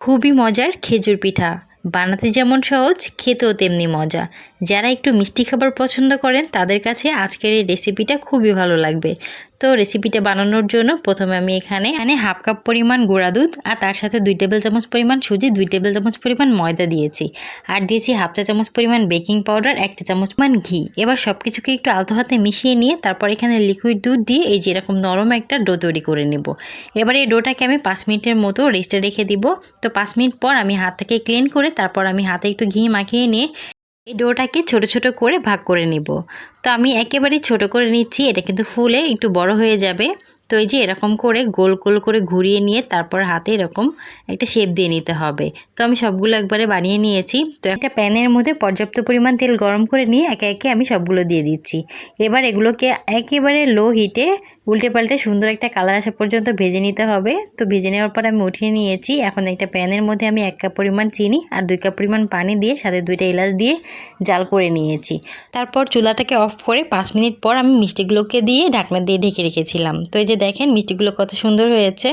খুবই মজার খেজুর পিঠা বানাতে যেমন সহজ খেতেও তেমনি মজা। যারা একটু মিষ্টি খাবার পছন্দ করেন তাদের কাছে আজকের এই রেসিপিটা খুবই ভালো লাগবে। তো রেসিপিটা বানানোর জন্য প্রথমে আমি এখানে হাফ কাপ পরিমাণ গুঁড়া দুধ আর তার সাথে 2 টেবিল চামচ পরিমাণ সুজি, 2 টেবিল চামচ পরিমাণ ময়দা দিয়েছি। আর দিয়েছি হাফ চা চামচ পরিমাণ বেকিং পাউডার, 1 চা চামচ পরিমাণ ঘি। এবার সব কিছুকে একটু আলতো হাতে মিশিয়ে নিয়ে তারপর এখানে লিকুইড দুধ দিয়ে এই যে এরকম নরম একটা ডো তৈরি করে নেব। এবার এই ডোটাকে আমি 5 মিনিটের মতো রেস্টে রেখে দিব। তো 5 মিনিট পর আমি হাতটাকে ক্লিন করে তারপর আমি হাতে একটু ঘি মাখিয়ে নিয়ে এই ডোটাকে ছোট ছোট করে ভাগ করে নিব। তো আমি একেবারেই ছোট করে নিচ্ছি, এটা কিন্তু ফুলে একটু বড় হয়ে যাবে। তো এই যে এরকম করে গোল গোল করে ঘুরিয়ে নিয়ে তারপর হাতে এরকম একটা শেপ দিয়ে নিতে হবে। তো আমি সবগুলো একবারে বানিয়ে নিয়েছি। তো একটা প্যানের মধ্যে পর্যাপ্ত পরিমাণ তেল গরম করে নিয়ে একে একে আমি সবগুলো দিয়ে দিচ্ছি। এবার এগুলোকে একেবারে লো হিটে উল্টে পাল্টে সুন্দর একটা কালার আসা পর্যন্ত ভেজে নিতে হবে। তো ভেজে নেওয়ার পর আমি উঠিয়ে নিয়েছি। এখন একটা প্যানের মধ্যে আমি 1 কাপ পরিমাণ চিনি আর 2 কাপ পরিমাণ পানি দিয়ে সাথে 2টা এলাচ দিয়ে জাল করে নিয়েছি। তারপর চুলাটাকে অফ করে 5 মিনিট পর আমি মিষ্টিগুলোকে দিয়ে ঢাকনা দিয়ে ঢেকে রেখেছিলাম। তো এই যে দেখেন মিষ্টিগুলো কত সুন্দর হয়েছে।